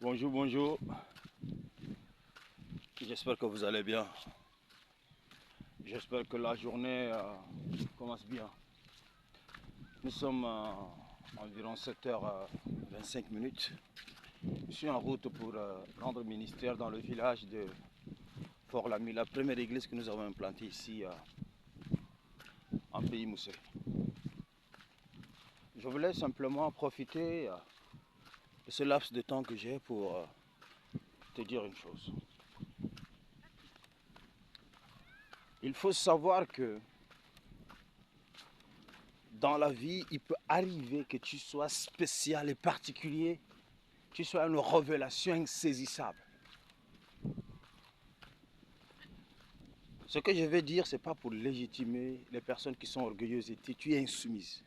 Bonjour, bonjour. J'espère que vous allez bien. J'espère que la journée commence bien. Nous sommes environ 7h25. Je suis en route pour rendre ministère dans le village de Fort-Lamy, la première église que nous avons implantée ici en pays Moussé. Je voulais simplement profiter de ce laps de temps que j'ai pour te dire une chose. Il faut savoir que dans la vie, il peut arriver que tu sois spécial et particulier, tu sois une révélation insaisissable. Ce que je vais dire, ce n'est pas pour légitimer les personnes qui sont orgueilleuses et tu es insoumise.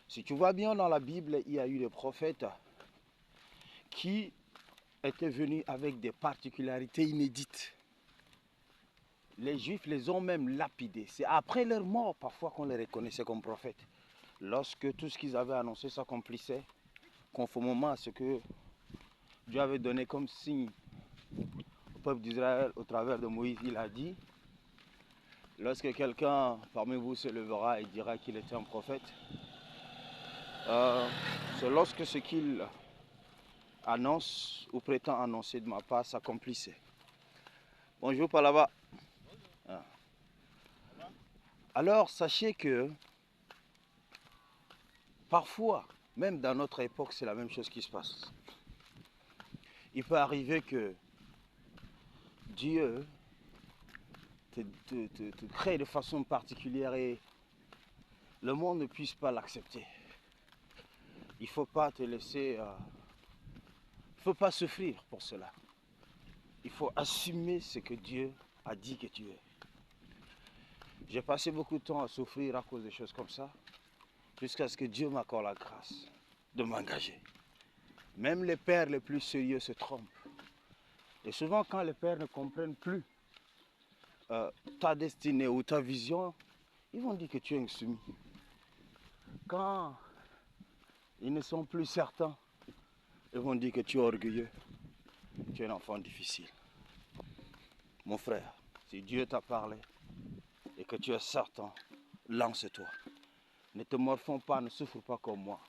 Si tu vois bien dans la Bible, il y a eu des prophètes qui étaient venus avec des particularités inédites. Les Juifs les ont même lapidés. C'est après leur mort parfois qu'on les reconnaissait comme prophètes. Lorsque tout ce qu'ils avaient annoncé s'accomplissait, conformément à ce que Dieu avait donné comme signe au peuple d'Israël au travers de Moïse, il a dit, lorsque quelqu'un parmi vous se levera et dira qu'il était un prophète, c'est lorsque ce qu'il annonce ou prétend annoncer de ma part s'accomplissait. Bonjour par là-bas. Ah. Alors sachez que parfois, même dans notre époque, c'est la même chose qui se passe. Il peut arriver que Dieu te crée de façon particulière et le monde ne puisse pas l'accepter. Il ne faut pas te laisser... il ne faut pas souffrir pour cela. Il faut assumer ce que Dieu a dit que tu es. J'ai passé beaucoup de temps à souffrir à cause de choses comme ça, jusqu'à ce que Dieu m'accorde la grâce de m'engager. Même les pères les plus sérieux se trompent. Et souvent, quand les pères ne comprennent plus ta destinée ou ta vision, ils vont dire que tu es insoumis. Quand ils ne sont plus certains, ils vont dire que tu es orgueilleux, tu es un enfant difficile. Mon frère, si Dieu t'a parlé et que tu es certain, lance-toi. Ne te morfonds pas, ne souffre pas comme moi.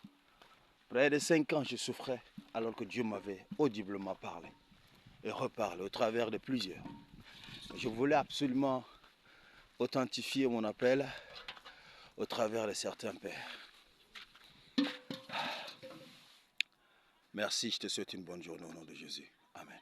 Près de 5 ans, je souffrais alors que Dieu m'avait audiblement parlé et reparlé au travers de plusieurs. Je voulais absolument authentifier mon appel au travers de certains pères. Merci, je te souhaite une bonne journée au nom de Jésus. Amen.